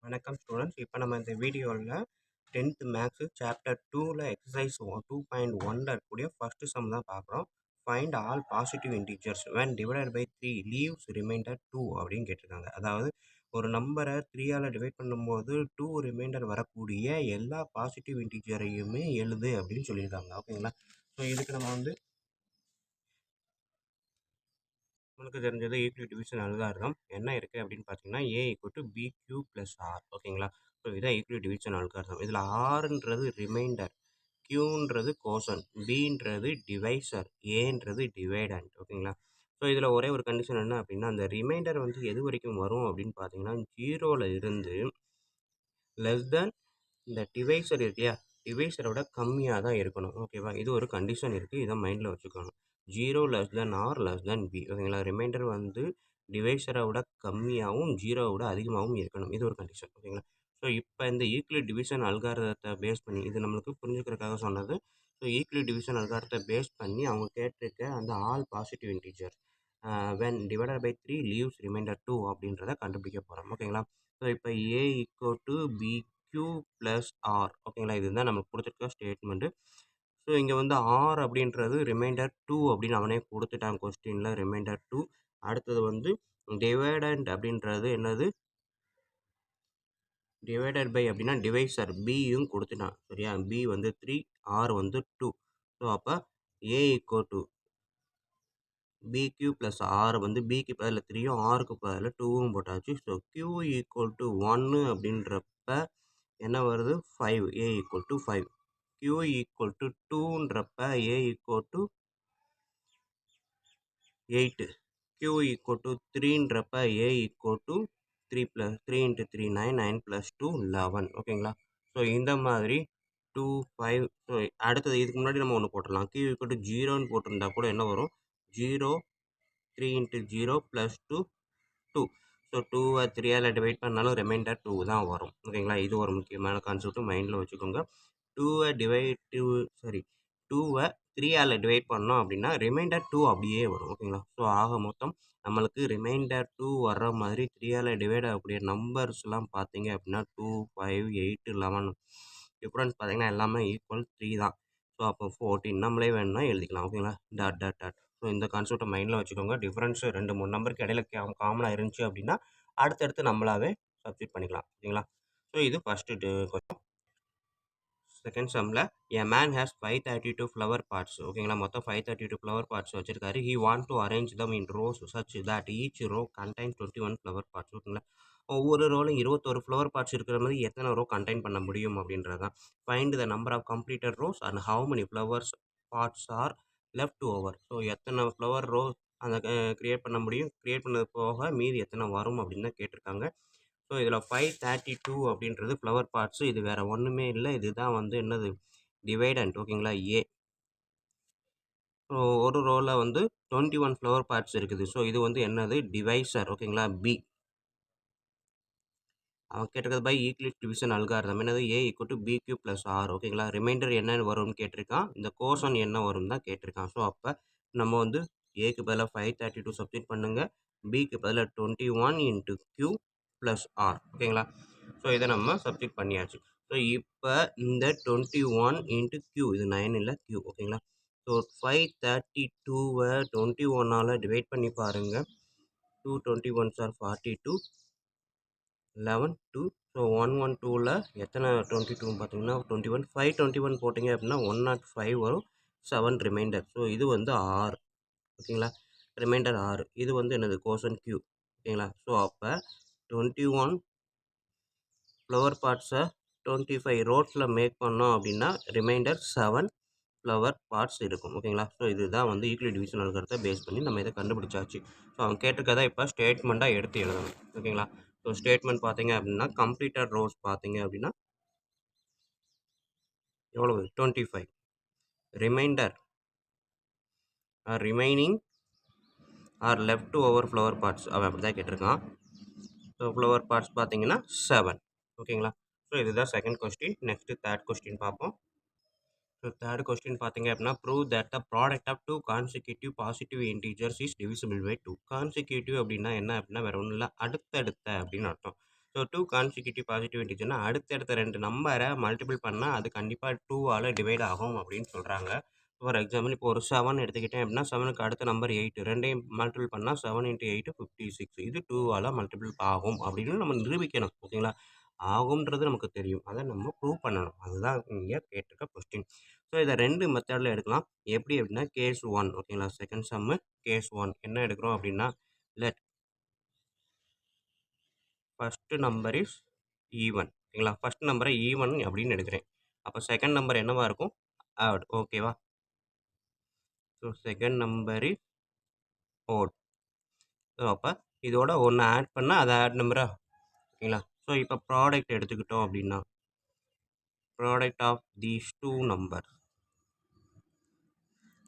வணக்கம் ஸ்டூடெண்ட்ஸ். இப்போ நம்ம இந்த வீடியோவில் 10th மேக்ஸு சாப்டர் 2ல் எக்ஸசைஸ் 2.1ல் இருக்கக்கூடிய ஃபஸ்ட்டு சம் தான் பார்க்குறோம். Find all positive integers when divided by 3 leaves remainder 2 அப்படின்னு கேட்டிருக்காங்க. அதாவது ஒரு நம்பரை 3ஆல் டிவைட் பண்ணும்போது 2 ரிமைண்டர் வரக்கூடிய எல்லா பாசிட்டிவ் இன்டீஜரையுமே எழுது அப்படின்னு சொல்லியிருக்காங்க. ஓகேங்களா? ஸோ இதுக்கு நம்ம உங்களுக்கு தெரிஞ்சது ஈக்வல் டிவிஷன் அல்காரிதம் என்ன இருக்குது அப்படின்னு பார்த்தீங்கன்னா a = bq + r. ஓகேங்களா? ஸோ இதான் ஈக்வல் டிவிஷன் அல்காரிதம். இதில் ஆறுன்றது ரிமைண்டர், க்யூன்றது கோசன், பின்றது டிவைசர், ஏன்றது டிவைடண்ட். ஓகேங்களா? ஸோ இதில் ஒரே ஒரு கண்டிஷன் என்ன அப்படின்னா, அந்த ரிமைண்டர் எது வரைக்கும் வரும் அப்படின்னு பார்த்தீங்கன்னா 0ல் இருந்து லெஸ் தென் இந்த டிவைசர் இருக்கியா, டிவைசரோட கம்மியாக தான் இருக்கணும். ஓகேவா? இது ஒரு கண்டிஷன் இருக்குது, இதை மைண்டில் வச்சுக்கணும். 0 less than r less than b. ஓகேங்களா? ரிமைண்டர் டிவைசரை விட கம்மியாகவும் 0வை விட அதிகமாகவும் இருக்கணும். இது ஒரு கண்டிஷன். ஓகேங்களா? ஸோ இப்போ இந்த ஈக்வல் டிவிஷன் அல்காரிதத்தை பேஸ் பண்ணி, இது நம்மளுக்கு புரிஞ்சுக்கிறதுக்காக சொன்னது. ஸோ ஈக்வல் டிவிஷன் அல்காரிதத்தை பேஸ் பண்ணி அவங்க கேட்டிருக்க அந்த all positive integer when divided by 3 leaves remainder 2 அப்படின்றத கண்டுபிடிக்க போகிறோம். ஓகேங்களா? ஸோ இப்போ a = bq + r. ஓகேங்களா? இதுதான் நமக்கு கொடுத்துருக்க ஸ்டேட்மெண்ட்டு. ஸோ இங்கே r அப்படின்றது ரிமைண்டர் 2 அப்படின்னு அவனே கொடுத்துட்டான் கொஸ்டினில். ரிமைண்டர் 2. அடுத்தது டிவைடண்ட் அப்படின்றது என்னது, டிவைடட் பை அப்படின்னா டிவைசர் பியும் கொடுத்துட்டான். சரியா? b 3, r 2. ஸோ அப்போ a = bq + r bக்கு பதில் 3யும் rக்கு பதில் 2வும் போட்டாச்சு. ஸோ q = 1 அப்படின்றப்ப என்ன வருது, 5. a = 5. q = 2ன்றப்ப a = 8. q = 3ன்றப்ப a = 3 + 3 × 3 9, 9 + 2 11. ஓகேங்களா? ஸோ இந்த மாதிரி 2, 5. ஸோ அடுத்தது இதுக்கு முன்னாடி நம்ம ஒன்று போட்டுடலாம். q = 0ன்னு போட்டிருந்தா கூட என்ன வரும், 0, 3 × 0 + 2, 2. ஸோ 2வை 3ஆல் டிவைட் பண்ணாலும் ரிமைண்டர் 2 தான் வரும். ஓகேங்களா? இது ஒரு முக்கியமான கான்செப்ட் மைண்டில் வச்சுக்கோங்க. 2வை 3ஆல் டிவைட் பண்ணோம் அப்படின்னா ரிமைண்டர் 2 அப்படியே வரும். ஓகேங்களா? ஸோ ஆக மொத்தம் நம்மளுக்கு ரிமைண்டர் 2 வர்ற மாதிரி 3ஆல் டிவைட் ஆகக்கூடிய நம்பர்ஸ்லாம் பார்த்தீங்க அப்படின்னா 2, 5, 8, 11. டிஃப்ரென்ஸ் பார்த்தீங்கன்னா எல்லாமே ஈக்குவல் 3 தான். ஸோ அப்போ 14 நம்மளே வேணும்னா எழுதிக்கலாம். ஓகேங்களா? Dot dot dot. ஸோ இந்த கான்செப்டை மைண்டில் வச்சுக்கோங்க. டிஃப்ரென்ஸ் 2, 3 நம்பருக்கு இடையில காமனாக இருந்துச்சு அப்படின்னா அடுத்தடுத்து நம்மளாவே சப்ஸ்டிட் பண்ணிக்கலாம். ஓகேங்களா? ஸோ இது ஃபஸ்ட்டு கொஸ்டின். செகண்ட் சம்மில் a man has 532 flower pots. ஓகேங்களா? மொத்தம் 532 flower pots வச்சிருக்காரு. he want to arrange them in rows such that each row contains 21 flower pots. ஓகேங்களா? ஒவ்வொரு ரோலும் 21 ஃப்ளவர் பாட்ஸ் இருக்கிற மாதிரி எத்தனை ரோ கண்டெயின் பண்ண முடியும் அப்படின்றது தான். Find the number of completed rows and how many flowers pots are left over. So எத்தனை ஃப்ளவர் ரோ அந்த கிரியேட் பண்ண முடியும், கிரியேட் பண்ணது போக மீதி எத்தனை வரும் அப்படின்னு தான் கேட்டிருக்காங்க. ஸோ இதில் 532 அப்படின்றது ஃப்ளவர் பார்ட்ஸு. இது வேறு ஒன்றுமே இல்லை, இதுதான் என்னது, டிவைடண்ட். ஓகேங்களா? ஏ. ஸோ ஒரு ரோவில் 21 ஃப்ளவர் பார்ட்ஸ் இருக்குது. ஸோ இது என்னது, டிவைசர். ஓகேங்களா? பி. அவன் கேட்டிருக்கிறது பை ஈக்வல் டிவிஷன் அல்காரிதம் என்னது, a = bq + r. ஓகேங்களா? ரிமைண்டர் என்ன வரும்னு கேட்டிருக்கான், இந்த கோஷன் என்ன வரும் தான் கேட்டிருக்கான். ஸோ அப்போ நம்ம ஏக்கு பதிலாக 532 சப்ஸ்டிட் பண்ணுங்க, பிக்கு பதிலாக 21 × q + r. ஓகேங்களா? ஸோ இதை நம்ம சப்ஸ்டிட் பண்ணியாச்சு. ஸோ இப்போ இந்த 21 × q, இது 9 இல்லை q. ஓகேங்களா? ஸோ 532வை 21ஆல் டிவைட் பண்ணி பாருங்கள். 2 21s are 42, 11, 2. ஸோ 112ல் எத்தனை 22 பார்த்தீங்கன்னா 21. 521 போட்டிங்க அப்படின்னா 105 வரும். 7 ரிமைண்டர். ஸோ இது 6. ஓகேங்களா? ரிமைண்டர் 6. இது என்னது, கோஷன் q. ஓகேங்களா? ஸோ அப்போ 21 ஃப்ளவர் பார்ட்ஸை 25 ரோட்ஸில் மேக் பண்ணோம் அப்படின்னா ரிமைண்டர் 7 ஃப்ளவர் பார்ட்ஸ் இருக்கும். ஓகேங்களா? ஸோ இதுதான் ஈக்வல் டிவிஷன் அல்காரிதத்தை பேஸ் பண்ணி நம்ம இதை கண்டுபிடிச்சாச்சு. ஸோ அவன் கேட்டிருக்கதை இப்போ ஸ்டேட்மெண்ட்டாக எடுத்து எழுதணும். ஓகேங்களா? ஸோ ஸ்டேட்மெண்ட் பார்த்தீங்க அப்படின்னா கம்ப்ளீட்டட் ரோஸ் பார்த்தீங்க அப்படின்னா எவ்வளவு, 25. Remainder remaining or left over flower pots அவன் அப்படி தான் கேட்டிருக்கான். ஸோ ஃப்ளவர் பார்ட்ஸ் பார்த்தீங்கன்னா 7. ஓகேங்களா? ஸோ இதுதான் second question. Next third question பார்ப்போம். ஸோ தேர்ட் கொஸ்டின் பார்த்தீங்க அப்படின்னா prove that the product of 2 consecutive positive integers is divisible by 2. Consecutive அப்படின்னா என்ன அப்படின்னா வேறு ஒன்றும் இல்லை, அடுத்தடுத்த அப்படின்னு அர்த்தம். ஸோ 2 கான்சிக்யூட்டிவ் பாசிட்டிவ் இன்டிஜர்னா அடுத்தடுத்த 2 நம்பரை மல்டிபிள் பண்ணா அது கண்டிப்பா 2ஆல டிவைட் ஆகும் அப்படின்னு சொல்றாங்க. ஃபார் எக்ஸாம்பிள் இப்போ ஒரு 7 எடுத்துக்கிட்டேன் அப்படின்னா 7க்கு அடுத்த நம்பர் 8 2யும் மல்டிபிள் பண்ணா 7 × 8 56 இது 2ஆல மல்டிபிள் ஆகும் அப்படின்னு நம்ம நிரூபிக்கணும். ஓகேங்களா? ஆகும்ன்றது நமக்கு தெரியும். அத நம்ம ப்ரூவ் பண்ணணும். அதுதான் இங்க கேட்டிருக்க கொஸ்டின். ஸோ இத 2 மெத்தட்ல எடுக்கலாம். எப்படி அப்படின்னா கேஸ் 1 ஓகேங்களா? செகண்ட் சம்மு கேஸ் 1 என்ன எடுக்கிறோம் அப்படின்னா let first number is even ஓகேங்களா? ஃபர்ஸ்ட் நம்பரை ஈவன் அப்படின்னு எடுக்கிறேன். அப்போ செகண்ட் நம்பர் என்னவா இருக்கும்? ஆட் ஓகேவா? So second number is odd. So அப்போ இதோட ஒன்று ஆட் பண்ணால் அது ஆட் நம்பரா ஓகேங்களா? ஸோ இப்போ ப்ராடக்ட் எடுத்துக்கிட்டோம் அப்படின்னா product of these two number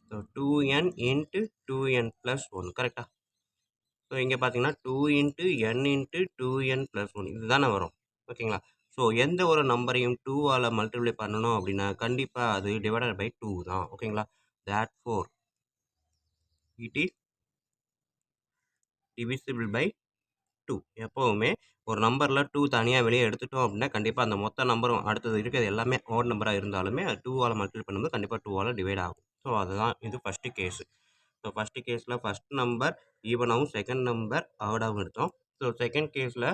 so 2n into 2n plus 1 கரெக்டா? ஸோ இங்கே பார்த்தீங்கன்னா 2 into n into 2n plus 1 இதுதானே வரும் ஓகேங்களா? ஸோ எந்த ஒரு நம்பரையும் 2ஆல் மல்டிப்ளை பண்ணணும் அப்படின்னா கண்டிப்பாக அது டிவைடட் பை 2 தான் ஓகேங்களா? Therefore it is divisible by 2 எப்போவுமே ஒரு நம்பரில் 2 தனியாக வெளியே எடுத்துட்டோம் அப்படின்னா கண்டிப்பாக அந்த மொத்த நம்பரும் அடுத்தது இருக்கிறது எல்லாமே ஓட் நம்பராக இருந்தாலுமே அது 2ஆல் மல்டிப்ளை பண்ணும்போது கண்டிப்பாக 2ஆல் டிவைட் ஆகும். ஸோ அதுதான் இது ஃபஸ்ட்டு கேஸு. ஸோ ஃபஸ்ட்டு கேஸில் ஃபஸ்ட் நம்பர் ஈவனாகவும் செகண்ட் நம்பர் ஆடாகவும் எடுத்தோம். ஸோ செகண்ட் கேஸில்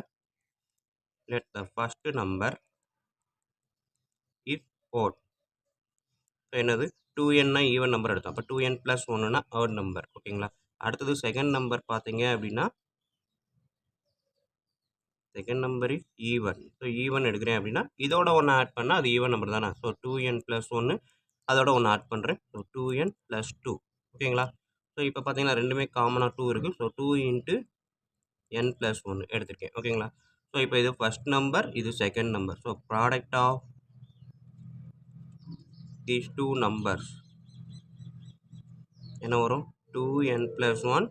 let the first number is odd. So என்னது 2n ஈவன் நம்பர் எடுத்தோம். அப்போ 2n ப்ளஸ் 1னா ஆட் நம்பர் ஓகேங்களா? அடுத்தது செகண்ட் நம்பர் பார்த்தீங்க அப்படின்னா second number is even. So even எடுக்கிறேன் அப்படின்னா இதோட ஒன்று ஆட் பண்ணால் அது ஈவன் நம்பர் தானே. ஸோ 2n ப்ளஸ் 1 அதோட ஒன்று ஆட் பண்ணுறேன். ஸோ 2n ப்ளஸ் 2 ஓகேங்களா? ஸோ இப்போ பார்த்தீங்கன்னா ரெண்டுமே காமனாக 2 இருக்குது. ஸோ 2 இன்ட்டு n ப்ளஸ் 1 எடுத்திருக்கேன் ஓகேங்களா? ஸோ இப்போ இது ஃபர்ஸ்ட் நம்பர் இது second number. So product of these two numbers என்ன வரும்? 2n plus 1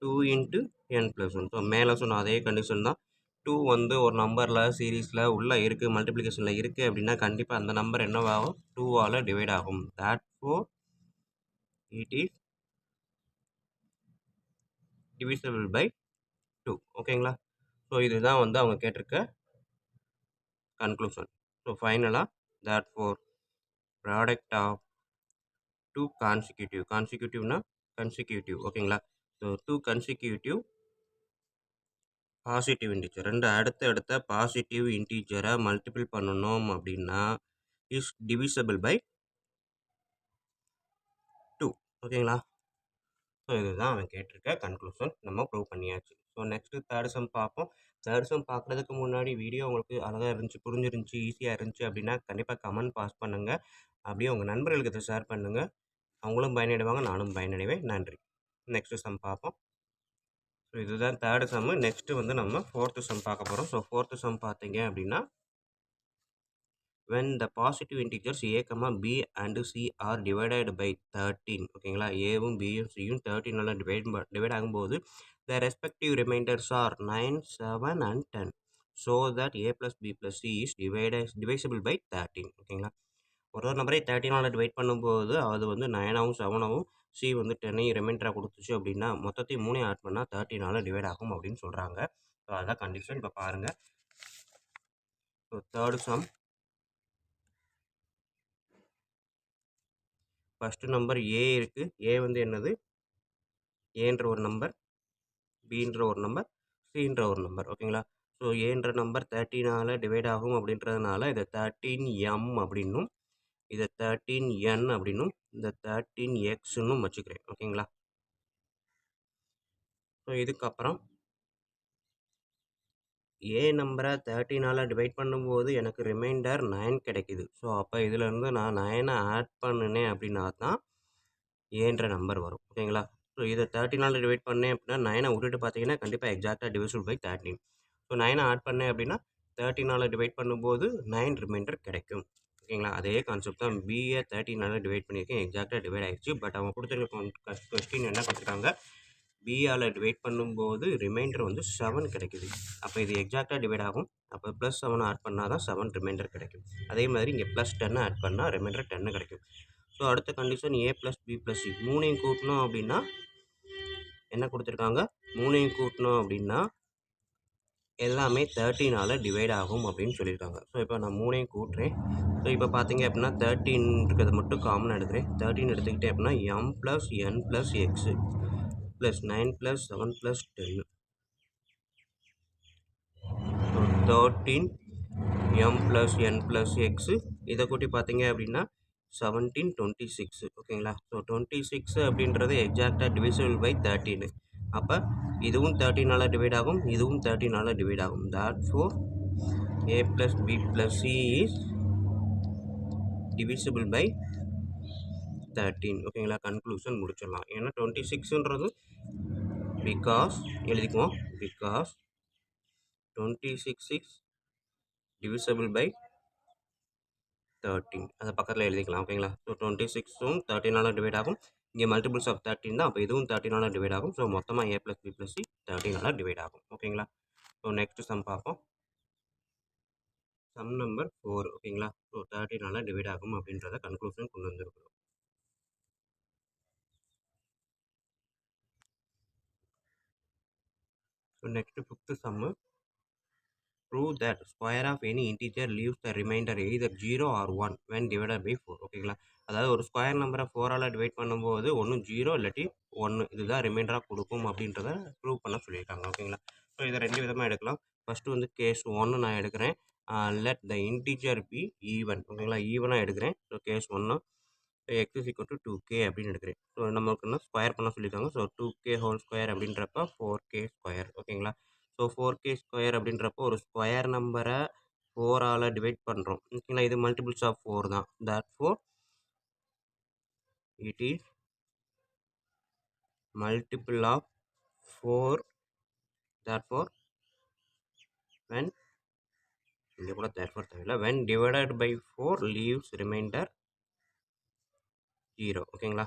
2 into n plus 1. So மேலே சொன்ன அதே கண்டிஷன் தான். 2 வந்து ஒரு நம்பரில் சீரீஸில் உள்ளே இருக்குது மல்டிப்ளிகேஷனில் இருக்குது அப்படின்னா கண்டிப்பாக அந்த நம்பர் என்னவாகும்? 2ஆல் டிவைட் ஆகும். Therefore it is divisible by 2 ஓகேங்களா? ஸோ இதுதான் வந்து அவங்க கேட்டிருக்க கன்க்ளூஷன். ஸோ ஃபைனலாக தேர்ஃபோர் ப்ராடக்ட் ஆஃப் 2 கான்சிக்யூட்டிவ்னா கன்சிக்யூட்டிவ் ஓகேங்களா? ஸோ 2 கன்சிக்யூட்டிவ் பாசிட்டிவ் இன்டிஜர் 2 அடுத்த பாசிட்டிவ் இன்டிஜரை மல்டிபிள் பண்ணணும் அப்படின்னா இஸ் டிவிசபிள் பை 2 ஓகேங்களா? ஸோ இதுதான் அவன் கேட்டிருக்க கன்க்ளூஷன். நம்ம ப்ரூவ் பண்ணியாச்சு. ஸோ நெக்ஸ்ட்டு தேர்ட் சம் பார்ப்போம். தேர்ட் சம் பார்க்குறதுக்கு முன்னாடி வீடியோ உங்களுக்கு அழகாக இருந்துச்சு, புரிஞ்சிருந்துச்சு, ஈஸியாக இருந்துச்சு அப்படின்னா கண்டிப்பாக கமெண்ட் பாஸ் பண்ணுங்கள். அப்படியே உங்கள் நண்பர்களுக்கு இதை ஷேர் பண்ணுங்கள். அவங்களும் பயனடைவாங்க, நானும் பயனடைவேன். நன்றி. நெக்ஸ்ட்டு சம் பார்ப்போம். ஸோ இதுதான் தேர்டு சம்மு. நெக்ஸ்ட்டு வந்து நம்ம ஃபோர்த்து சம் பார்க்க போகிறோம். ஸோ ஃபோர்த்து சம் பார்த்தீங்க அப்படின்னா when the positive integers a, b and c are divided by 13 ஓகேங்களா? ஏவும் பியும் சியும் 13ஆல் டிவைட் ஆகும்போது the respective remainders are 9, 7 and 10 so that a plus b plus c is divisible by 13 ஓகேங்களா? ஒரு நம்பரை 13ஆல் டிவைட் பண்ணும்போது அது வந்து 9ஆகவும் 7ஆகவும் சி வந்து 10ஐயும் ரிமைண்டராக கொடுத்துச்சு அப்படின்னா மொத்தத்தையும் 3 ஆட் பண்ணால் 13ஆல் டிவைட் ஆகும் அப்படின்னு சொல்கிறாங்க. ஸோ அதான் கண்டிஷன். இப்போ பாருங்கள். So third some first number ஏ இருக்குது. ஏ வந்து என்னது? ஏன்ற ஒரு நம்பர், பின்ற ஒரு நம்பர், சின்ற ஒரு நம்பர் ஓகேங்களா? ஸோ ஏன்ற நம்பர் 13ஆல் டிவைட் ஆகும் அப்படின்றதுனால இதை 13m அப்படின்னும் இதை 13n அப்படின்னும் இந்த 13xன்னும் வச்சுக்கிறேன் ஓகேங்களா? ஸோ இதுக்கப்புறம் ஏ நம்பரை 13ஆல் டிவைட் பண்ணும்போது எனக்கு ரிமைண்டர் 9 கிடைக்குது. ஸோ அப்போ இதிலேருந்து நான் 9ஐ ஆட் பண்ணினேன் அப்படின்னா தான் ஏன்ற நம்பர் வரும் ஓகேங்களா? ஸோ இதை 13ஆல் டிவைட் பண்ணேன் அப்படின்னா 9ஐ விட்டுட்டு பார்த்தீங்கன்னா கண்டிப்பாக எக்ஸாக்டாக டிவிசிபிள் பை 13. ஸோ 9ஐ ஆட் பண்ணேன் அப்படின்னா 13ஆல் டிவைட் பண்ணும்போது 9 ரிமைண்டர் கிடைக்கும் ஓகேங்களா? அதே கான்செப்ட் தான். பிஏ 13ஆல் டிவைட் பண்ணியிருக்கேன், எக்ஸாக்டாக டிவைட் ஆகிடுச்சு. பட் அவங்க கொடுத்துருக்க கொஸ்டின் என்ன கொடுத்துருக்காங்க? பிஆல் டிவைட் பண்ணும்போது ரிமைண்டர் வந்து 7 கிடைக்குது. அப்போ இது எக்ஸாக்டாக டிவைட் ஆகும். அப்போ ப்ளஸ் 7 ஆட் பண்ணால் தான் 7 ரிமைண்டர் கிடைக்கும். அதே மாதிரி இங்கே ப்ளஸ் 10 ஆட் பண்ணால் ரிமைண்டர் 10 கிடைக்கும். ஸோ அடுத்த condition A plus B plus C மூணையும் கூட்டணும் அப்படின்னா என்ன கொடுத்துருக்காங்க? மூணையும் கூட்டணும் அப்படின்னா எல்லாமே 13ஆல டிவைட் ஆகும் அப்படின்னு சொல்லியிருக்காங்க. ஸோ இப்போ நான் 3யும் கூட்டுறேன். ஸோ இப்போ பார்த்தீங்க அப்படின்னா 13 இருக்கிறத மட்டும் காமனா எடுக்கிறேன். 13 எடுத்துக்கிட்டேன் அப்படின்னா m + n + x + 9 + 7 + 10. So 13 m + n + x இதை கூட்டி பார்த்தீங்க அப்படின்னா 17 26 ஓகேங்களா. ஸோ 26 அப்படின்றது எக்ஸாக்டாக டிவிசிபிள் பை 13. அப்போ இதுவும் 13ஆல டிவைட் ஆகும், இதுவும் 13ஆல டிவைட் ஆகும். therefore a + b + c is divisible by 13. ஓகேங்களா. கன்க்ளூஷன் முடிச்சிடலாம். ஏன்னா 26ன்றது பிகாஸ் எழுதிக்குவோம். Because 26 is divisible by 13. அதை பக்கத்தில் எழுதிக்கலாம். ஓகேங்களா. ஸோ 26ம் 13ஆல டிவைட் ஆகும். இங்கே மல்டிபிள்ஸ் ஆஃப் 13 தான். அப்போ இதுவும் 13ஆல டிவைட் ஆகும். ஸோ மொத்தமாக a + b + c 13ஆல டிவைட் ஆகும். ஓகேங்களா. ஸோ நெக்ஸ்ட் சம் பார்ப்போம். Sum number 4. ஓகேங்களா. ஸோ 13ஆல டிவைட் ஆகும் அப்படின்றத கன்க்ளூஷன் கொண்டு வந்துருக்கிறோம். So next 5th sum. Prove that square of any integer leaves the remainder either 0 or 1 when divided by 4. ஓகேங்களா. அதாவது ஒரு ஸ்கொயர் நம்பரை 4ஆல் டிவைட் பண்ணும்போது ஒன்று 0 இல்லாட்டி 1 இதுதான் ரிமைண்டராக கொடுக்கும் அப்படின்றத ப்ரூவ் பண்ண சொல்லியிருக்காங்க. ஓகேங்களா. ஸோ இதை 2 விதமாக எடுக்கலாம். ஃபஸ்ட்டு வந்து கேஸ் 1 நான் எடுக்கிறேன். let the integer be even. ஓகேங்களா. ஈவனாக எடுக்கிறேன். So case 1 x is equal to 2k அப்படின்னு எடுக்கிறேன். ஸோ நமக்கு என்ன ஸ்கொயர் பண்ண சொல்லியிருக்காங்க. ஸோ 2k ஹோல் ஸ்கொயர் அப்படின்றப்ப 4k ஸ்கொயர். ஓகேங்களா. ஸோ 4k ஸ்கொயர் அப்படின்றப்போ ஒரு ஸ்கொயர் நம்பரை 4ஆல் டிவைட் பண்ணுறோம். ஓகேங்களா. இது மல்டிபிள்ஸ் ஆஃப் 4 தான். therefore it is multiple of 4. therefore when இங்கே கூட therefore தேவையில்லை. when divided by 4 leaves remainder 0. ஓகேங்களா.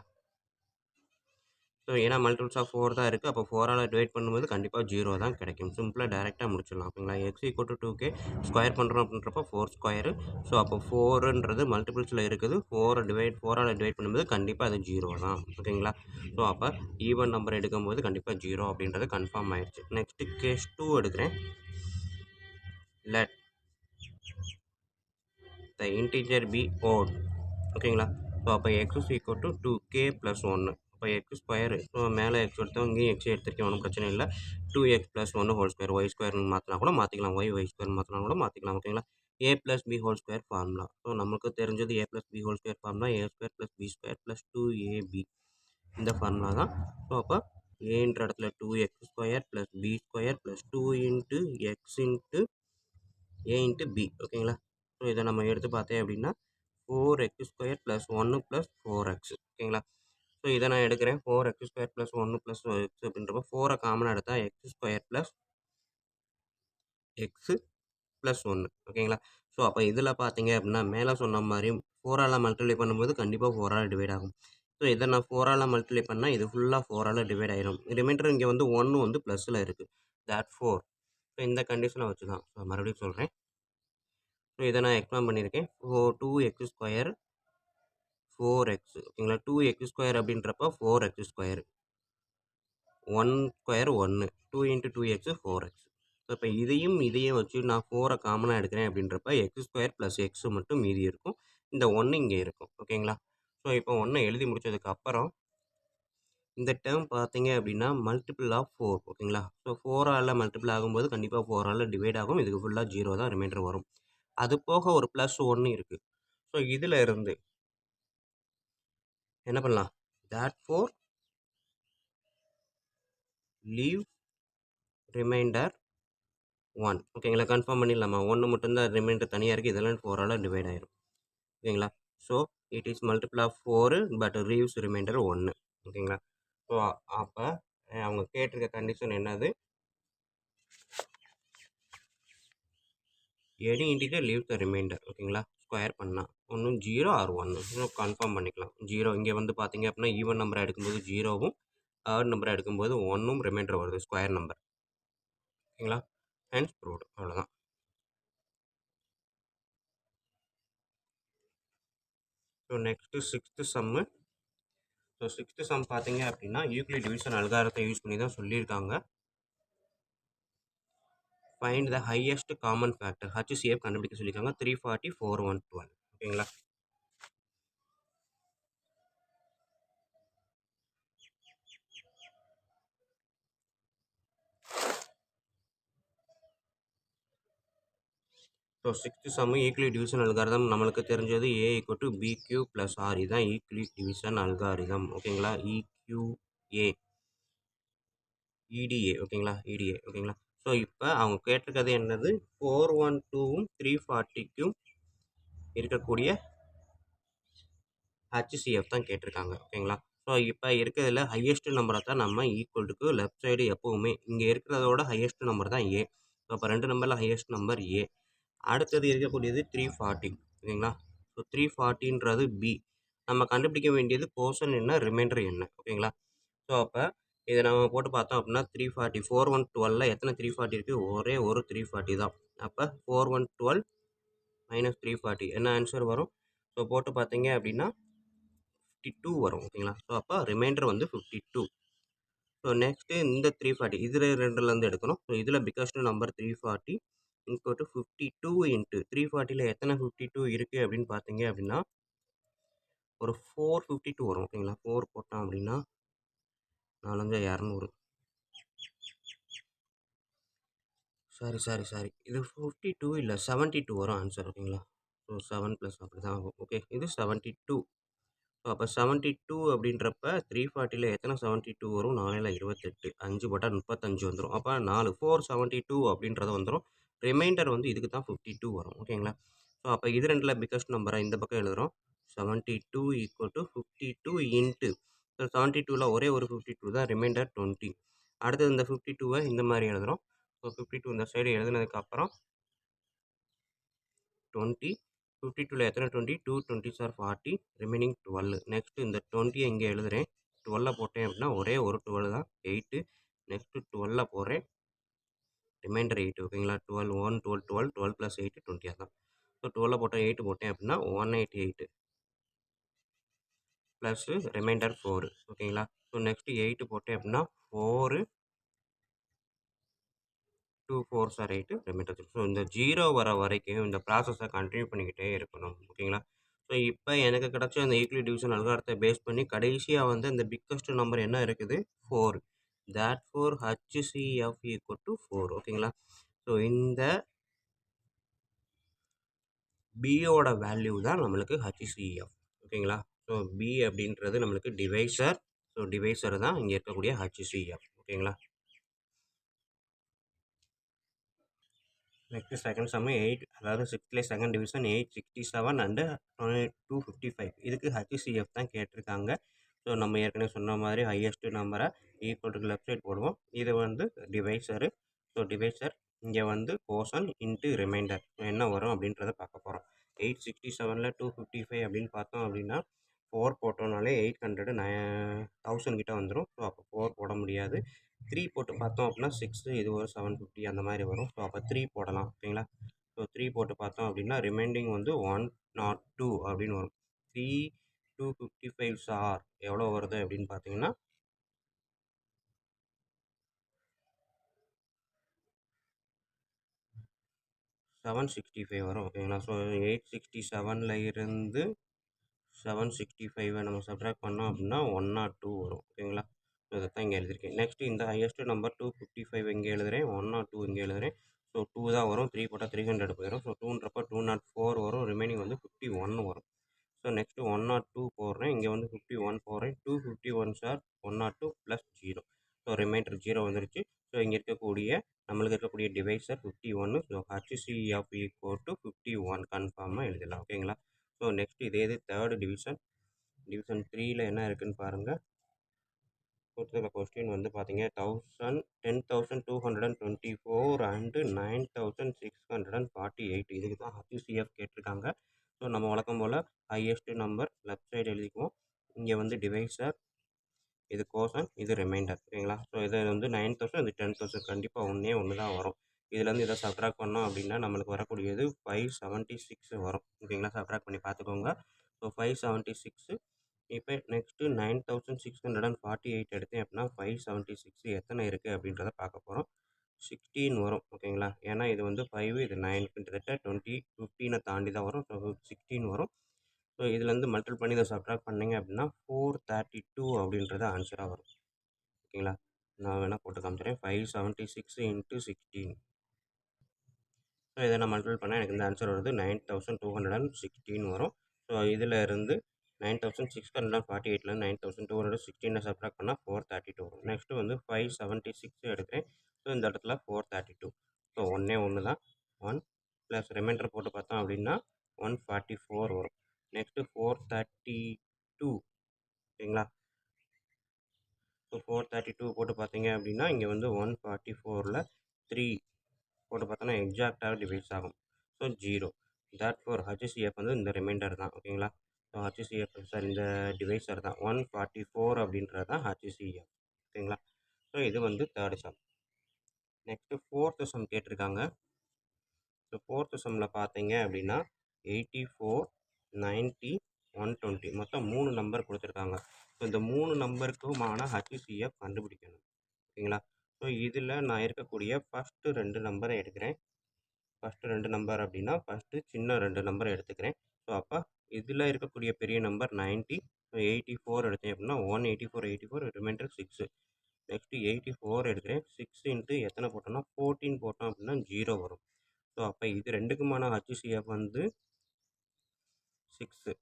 ஸோ ஏன்னா மல்டிபிள்ஸ் ஆஃப் 4 தான் இருக்குது. அப்போ 4ஆல் டிவைட் பண்ணும்போது கண்டிப்பாக 0 தான் கிடைக்கும். சிம்பிளாக டேரெக்டாக முடிச்சிடலாம். ஓகேங்களா. x = 2k ஸ்கொயர் பண்ணுறோம் அப்படின்றப்போ 4 ஸ்கொயரு. ஸோ அப்போ 4ன்றது மல்டிபிள்ஸில் இருக்குது. 4ஆல் டிவைட் பண்ணும்போது கண்டிப்பாக அது 0 தான். ஓகேங்களா. ஸோ அப்போ ஈவன் நம்பர் எடுக்கும்போது கண்டிப்பாக 0 அப்படின்றது கன்ஃபார்ம் ஆயிடுச்சு. நெக்ஸ்ட்டு கேஸ் 2 எடுக்கிறேன். let the integer be odd. ஓகேங்களா. ஸோ அப்போ x is equal to 2k + 1. அப்போ எக்ஸ் ஸ்கொயரு. ஸோ மேலே எக்ஸ் எடுத்தோம், இங்கேயும் எக்ஸ் எடுத்துருக்கேன், ஒன்றும் பிரச்சனை இல்லை. 2x + 1 whole square. ஒய் ஸ்கொயர்னு மாற்றினா கூட மாற்றிக்கலாம். ஒய் ஸ்கொயர் மாற்றினா கூட மாற்றிக்கலாம். ஓகேங்களா. a + b whole square formula. So நமக்கு தெரிஞ்சது a + b whole square formula a² + b² + 2ab. இந்த ஃபார்முலா தான். ஸோ அப்போ ஏன்ற இடத்துல 2x² + b² + 2 × x × a × b. ஓகேங்களா. ஸோ இதை நம்ம எடுத்து பார்த்தேன் அப்படின்னா 4x² + 1 + 4x. ஓகேங்களா. ஸோ இதை நான் எடுக்கிறேன். 4x² + 1 + x அப்படின்றப்போ 4 காமனாக எடுத்தால் x² + x + 1. ஓகேங்களா. ஸோ அப்போ இதில் பார்த்தீங்க அப்படின்னா மேலே சொன்ன மாதிரி 4ஆல் மல்டிப்ளை பண்ணும்போது கண்டிப்பாக 4ஆல் டிவைட் ஆகும். ஸோ இதை நான் 4ஆல் மல்டிப்ளை பண்ணால் இது ஃபுல்லாக 4ஆல் டிவைட் ஆயிடும். ரிமைண்டர் இங்கே வந்து 1 வந்து ப்ளஸில் இருக்குது. therefore ஸோ இந்த கண்டிஷனை வச்சு தான். ஸோ மறுபடியும் சொல்கிறேன். ஸோ இதை நான் எக்ஸ்பிளைன் பண்ணியிருக்கேன். 2x² 4x. ஓகேங்களா. 2x² அப்படின்றப்போ 4x². 1 square 1. 2 × 2x 4x. So இப்போ இதையும் வச்சு நான் 4 காமனாக எடுக்கிறேன் அப்படின்றப்ப x² + x மட்டும் மீதி இருக்கும். இந்த 1 இங்கே இருக்கும். ஓகேங்களா. ஸோ இப்போ 1 எழுதி முடிச்சதுக்கு அப்புறம் இந்த டேர்ம் பார்த்தீங்க அப்படின்னா மல்டிபிள் ஆஃப் 4. ஓகேங்களா. ஸோ 4ஆல் மல்டிபிள் ஆகும்போது கண்டிப்பாக 4ஆல் டிவைட் ஆகும். இதுக்கு ஃபுல்லாக 0 தான் ரிமைண்டர் வரும். அது போக ஒரு +1 இருக்குது. ஸோ இதில் இருந்து என்ன பண்ணலாம். therefore leave remainder 1. ஓகேங்களா. கன்ஃபார்ம் பண்ணிடலாமா. 1 மட்டும்தான் ரிமைண்டர் தனியாக இருக்குது. இதெல்லாம் 4ஆல் டிவைட் ஆயிரும். ஓகேங்களா. So it is multiple of 4 but leaves remainder 1. ஓகேங்களா. ஸோ அப்போ அவங்க கேட்டிருக்க கண்டிஷன் என்னது. Any integer leaves the remainder. ஓகேங்களா. ஸ்கொயர் பண்ணால் ஒன்றும் 0 ஆர் 1. ஸோ கன்ஃபார்ம் பண்ணிக்கலாம். 0 இங்கே வந்து பார்த்தீங்க அப்படின்னா ஈவன் நம்பரை எடுக்கும்போது 0வும் ஆட் நம்பரை எடுக்கும்போது 1ம் ரிமைண்டர் வருது ஸ்கொயர் நம்பர். ஓகேங்களா. Hence proved. அவ்வளோதான். So next 6th sum. So 6th sum பார்த்தீங்க அப்படின்னா யூக்ளிட் டிவிஷன் அல்காரத்தை யூஸ் பண்ணி தான் சொல்லியிருக்காங்க. Find the highest common factor HCF கண்டுபிடிக்க சொல்லியிருக்காங்க 340 4112 ஓகேங்களா. So sixth sum Euclid division algorithm நம்மளுக்கு தெரிஞ்சது A = BQ + R இதுதான் ஈக்வலி டிவிஷன் அல்காரிதம் ஓகேங்களா. EQA EDA ஓகேங்களா, EDA ஓகேங்களா. ஸோ இப்போ அவங்க கேட்டிருக்கிறது என்னது, 412ம் 340க்கும் இருக்கக்கூடிய HCF தான் கேட்டிருக்காங்க ஓகேங்களா. ஸோ இப்போ இருக்கிறதுல ஹையஸ்ட் நம்பரை தான் நம்ம ஈக்குவல்டுக்கு லெஃப்ட் சைடு எப்போவுமே இங்கே இருக்கிறதோட ஹையஸ்ட் நம்பர் தான் A. ஸோ அப்போ 2 நம்பரில் ஹையஸ்ட் நம்பர் A. அடுத்தது இருக்கக்கூடியது 340 ஓகேங்களா. ஸோ 340ன்றது B. நம்ம கண்டுபிடிக்க வேண்டியது போர்ஷன் என்ன, ரிமைண்டர் என்ன ஓகேங்களா. ஸோ அப்போ இதை நம்ம போட்டு பார்த்தோம் அப்படின்னா 340 4112ல் எத்தனை 340 இருக்குது, ஒரே ஒரு 340 தான். அப்போ 4112 - 340 என்ன ஆன்சர் வரும். ஸோ போட்டு பார்த்தீங்க அப்படின்னா 52 வரும் ஓகேங்களா. ஸோ அப்போ ரிமைண்டர் வந்து 52. ஸோ நெக்ஸ்ட்டு இந்த 340 இதில் ரெண்டுலேருந்து எடுக்கணும். ஸோ இதில் பிக்கஸ்ட் நம்பர் 340 = 52 இன்ட்டு 340ல் எத்தனை 52 இருக்குது அப்படின்னு பார்த்தீங்க அப்படின்னா ஒரு 452 வரும் ஓகேங்களா. 4 போட்டோம் அப்படின்னா 4 200. சாரி இது 52 இல்லை 72 வரும் ஆன்சர் ஓகேங்களா. ஸோ 7 + அப்படி தான் ஆகும். ஓகே இது 72. ஸோ அப்போ 72 அப்படின்றப்ப 340ல் எத்தனை 72 வரும், 4 28, 5 போட்டால் 35 வந்துடும். அப்போ 4 472 அப்படின்றது வந்துடும். ரிமைண்டர் வந்து இதுக்கு தான் 52 வரும் ஓகேங்களா. ஸோ அப்போ இது ரெண்டில் பிக்கஸ்ட் நம்பரை இந்த பக்கம் எழுதுகிறோம். 72 = 52 இன்ட்டு ஸோ 72ல் ஒரே ஒரு 52 தான், ரிமைண்டர் 20. அடுத்தது இந்த 52வை இந்த மாதிரி எழுதுகிறோம். ஸோ 52 இந்த சைடு எழுதுனதுக்கப்புறம் 20 52ல் எத்தனை 20, 2 20s are 40, ரிமைனிங் 12. நெக்ஸ்ட்டு இந்த 20 இங்கே எழுதுகிறேன். 12 போட்டேன் அப்படின்னா ஒரே ஒரு 12 தான், 8. நெக்ஸ்ட்டு 12 போடுறேன், ரிமைண்டர் 8 ஓகேங்களா. 12 1 12 12 12 + 8 20 தான். ஸோ 12 போட்டேன் 8 போட்டேன் அப்படின்னா 188 ப்ளஸ் ரிமைண்டர் 4 ஓகேங்களா. ஸோ நெக்ஸ்ட்டு 8 போட்டேன் அப்படின்னா 4 2 4s are 8 ரிமைண்டர். ஸோ இந்த 0 வர வரைக்கும் இந்த ப்ராசஸை கண்டினியூ பண்ணிக்கிட்டே இருக்கணும் ஓகேங்களா. ஸோ இப்போ எனக்கு கிடச்ச அந்த ஈக்வலி டிவிஷன் அல்காரத்தை பேஸ் பண்ணி கடைசியாக வந்து அந்த பிக்கஸ்ட் நம்பர் என்ன இருக்குது, 4. therefore HCF = 4 ஓகேங்களா. ஸோ இந்த பியோட வேல்யூ தான் நம்மளுக்கு HCF ஓகேங்களா. ஸோ பி அப்படின்றது நம்மளுக்கு டிவைசர். ஸோ டிவைசர் தான் இங்கே இருக்கக்கூடிய HCF ஓகேங்களா. நெக்ஸ்ட்டு செகண்ட் சம்மு 8 அதாவது 6th செகண்ட் டிவிஷன் 867 அண்டு 255 இதுக்கு HCF தான் கேட்டிருக்காங்க. ஸோ நம்ம ஏற்கனவே சொன்ன மாதிரி ஹையஸ்ட் நம்பரை ஈக்குவல் லெஃப்ட் சைட் போடுவோம். இது வந்து டிவைசரு. ஸோ டிவைசர் இங்கே வந்து போர்ஷன் இன்ட்டு ரிமைண்டர் என்ன வரும் அப்படின்றத பார்க்க போகிறோம். 867ல் 255 அப்படின்னு பார்த்தோம் அப்படின்னா 4 போட்டோம்னாலே 800 1000 கிட்ட வந்துடும். ஸோ அப்போ 4 போட முடியாது. 3 போட்டு பார்த்தோம் அப்படின்னா 6 இது ஒரு 750 அந்த மாதிரி வரும். ஸோ அப்போ 3 போடலாம் ஓகேங்களா. ஸோ 3 போட்டு பார்த்தோம் அப்படின்னா ரிமைண்டிங் வந்து 102 அப்படின்னு வரும். 3 255s are எவ்வளோ வருது அப்படின்னு பார்த்தீங்கன்னா 765 வரும் ஓகேங்களா. ஸோ 867ல் இருந்து 765 நம்ம சப்ட்ராக்ட் பண்ணோம் அப்படின்னா 102 வரும் ஓகேங்களா. ஸோ இதை தான் இங்கே எழுதியிருக்கேன். நெக்ஸ்ட்டு இந்த ஹையஸ்ட் நம்பர் 255 இங்கே எழுதுகிறேன், 102 இங்கே எழுதுகிறேன். ஸோ 2 தான் வரும். 3 போட்டால் 300 போயிடும். ஸோ 2ன்றப்ப 204 வரும். ரிமைனிங் வந்து 51 வரும். ஸோ நெக்ஸ்ட்டு 102 போடுறேன், இங்கே வந்து 51 போடுறேன். 251s are 102 + 0. ஸோ ரிமைண்டர் 0 வந்துருச்சு. ஸோ இங்கே இருக்கக்கூடிய நம்மளுக்கு இருக்கக்கூடிய டிவைசர் 51. ஸோ HCF = 51 கன்ஃபார்மாக எழுதலாம் ஓகேங்களா. ஸோ நெக்ஸ்ட் இதே இது தேர்டு டிவிஷன் 3ல் என்ன இருக்குதுன்னு பாருங்கள். கொடுத்துருக்க கொஸ்டின் வந்து பார்த்தீங்க 10,224 அண்டு 9,648 இதுக்கு தான் HCF கேட்டிருக்காங்க. ஸோ நம்ம வழக்கம் போல் ஹையஸ்ட் நம்பர் லெஃப்ட் சைடு எழுதிக்குவோம். இங்கே வந்து டிவைசர், இது கோஷன், இது ரிமைண்டர் ஓகேங்களா. ஸோ இது வந்து 9,000 இது 10,000 கண்டிப்பாக ஒன்று தான் வரும். இதுலேருந்து இதை சப்ட்ராக்ட் பண்ணோம் அப்படின்னா நம்மளுக்கு வரக்கூடியது 576 வரும் ஓகேங்களா. சப்ட்ராக்ட் பண்ணி பார்த்துக்கோங்க. ஸோ 576. இப்போ நெக்ஸ்ட்டு 9,648 எடுத்தேன் அப்படின்னா 576 எத்தனை இருக்குது அப்படின்றத பார்க்க போகிறோம். 16 வரும். ஓகேங்களா. ஏன்னா இது வந்து 5 இது 9 கிட்டத்தட்ட 20, 15 தாண்டி தான் வரும். ஸோ 16 வரும். ஸோ இதுலேருந்து மல்டிபிள் பண்ணி இதை சப்ட்ராக்ட் பண்ணீங்க அப்படின்னா 432 அப்படின்றது ஆன்சராக வரும். ஓகேங்களா. நான் வேணால் போட்டு காமிச்சிடுறேன். 576 இன்ட்டு 16. ஸோ இதை நான் மல்டிபிள் பண்ணால் எனக்கு இந்த ஆன்சர் வருது 9216 வரும். ஸோ இதில் இருந்து 9648லேருந்து 9216 சப்ட்ராக்ட் பண்ணால் 432 வரும். நெக்ஸ்ட்டு வந்து 576 எடுக்கிறேன். ஸோ இந்த இடத்துல 432. ஸோ ஒன்று தான் 1 ப்ளஸ் ரிமைண்டர் போட்டு பார்த்தோம் அப்படின்னா 144 வரும். நெக்ஸ்ட்டு 432. ஓகேங்களா. ஸோ 432 போட்டு பார்த்தீங்க அப்படின்னா இங்கே வந்து 144ல் 3 போட்டு பார்த்தோன்னா எக்ஸாக்டாக டிவைஸ் ஆகும். ஸோ 0. தேர்ஃபோர் ஹச்சிசிஎஃப் வந்து இந்த ரிமைண்டர் தான். ஓகேங்களா. ஸோ ஹச்சிசிஎஃப் சார் இந்த டிவைஸர் தான் 144 அப்படின்றது தான் ஹச்சிசிஎஃப். ஓகேங்களா. ஸோ இது வந்து third some. Next fourth some கேட்டிருக்காங்க. ஸோ ஃபோர்த்து சம்மில் பார்த்தீங்க அப்படின்னா 84, 90, 120 மொத்தம் 3 நம்பர் கொடுத்துருக்காங்க. ஸோ இந்த 3 நம்பருக்குமான ஹச்சிசிஎஃப் கண்டுபிடிக்கணும். ஓகேங்களா. ஸோ இதில் நான் இருக்கக்கூடிய ஃபஸ்ட்டு 2 நம்பரை எடுக்கிறேன். ஃபஸ்ட்டு 2 நம்பர் அப்படின்னா ஃபஸ்ட்டு சின்ன 2 நம்பரை எடுத்துக்கிறேன். ஸோ அப்போ இதில் இருக்கக்கூடிய பெரிய நம்பர் 90. ஸோ 84 எடுத்தேன் அப்படின்னா 184 ரிமைண்டர் 6. நெக்ஸ்ட்டு 84 எடுக்கிறேன். 6 இன்ட்டு எத்தனை போட்டோம்னா 14 போட்டோம் அப்படின்னா 0 வரும். ஸோ அப்போ இது ரெண்டுக்குமான ஹச்சிசிஎஃப் வந்து 6.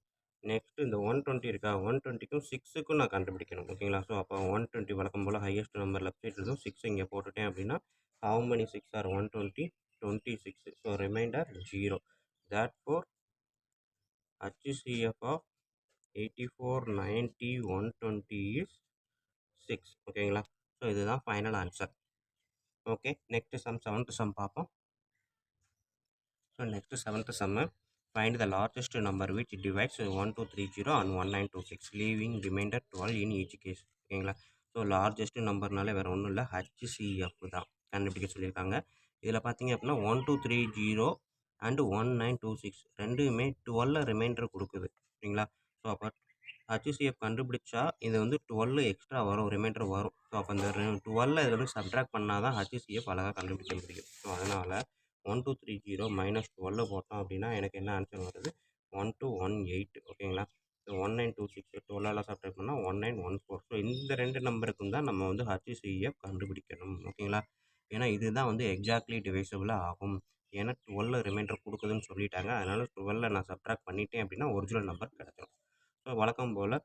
நெக்ஸ்ட்டு இந்த 120 இருக்கா 120க்கும் 6க்கும் நான் கண்டுபிடிக்கணும். ஓகேங்களா. ஸோ அப்போ 120 வழக்கம் போல் ஹையஸ்ட் நம்பர் லெஃப்ட் சைடு இருக்கும். 6 இங்கே போட்டுட்டேன் அப்படின்னா how many 6 are 120? 26. So remainder 0. Therefore HCF of 84, 90, 120 is 6. ஓகேங்களா. ஸோ இதுதான் final answer. Okay. Next sum 7th sum பார்ப்போம். So next 7th sum find the largest number which divides 1230 and 1926 leaving remainder 12 in each case. ஓகேங்களா. So largest நம்பர்னாலே வேறு ஒன்றும் இல்லை HCF தான் கண்டுபிடிக்க சொல்லியிருக்காங்க. இதில் பார்த்தீங்க அப்படின்னா 1230 அண்டு 1926 ரெண்டுமே 12 ரிமைண்டர் கொடுக்குது. ஓகேங்களா. ஸோ அப்போ HCF கண்டுபிடிச்சா இது வந்து 12 எக்ஸ்ட்ரா வரும், ரிமைண்டர் வரும். ஸோ அப்போ இந்த 12 இதில் வந்து சப்ட்ராக்ட் பண்ணால் தான் HCF அழகாக கண்டுபிடிக்க முடியும். ஸோ அதனால் 1230 மைனஸ் 12 போட்டோம் அப்படின்னா எனக்கு என்ன ஆன்சர் வருது 1218. ஓகேங்களா. ஸோ 1926 12 சப்ட்ராக்ட் பண்ணால் 1914. ஸோ இந்த 2 நம்பருக்கும் தான் நம்ம வந்து HCF கண்டுபிடிக்கணும். ஓகேங்களா. ஏன்னா இதுதான் வந்து எக்ஸாக்ட்லி டிவைசபிளாக ஆகும். ஏன்னா 12 ரிமைண்டர் கொடுக்குதுன்னு சொல்லிட்டாங்க. அதனால் 12 நான் சப்ட்ராக்ட் பண்ணிட்டேன் அப்படின்னா ஒரிஜினல் நம்பர் கிடச்சிடும். ஸோ வழக்கம் போல்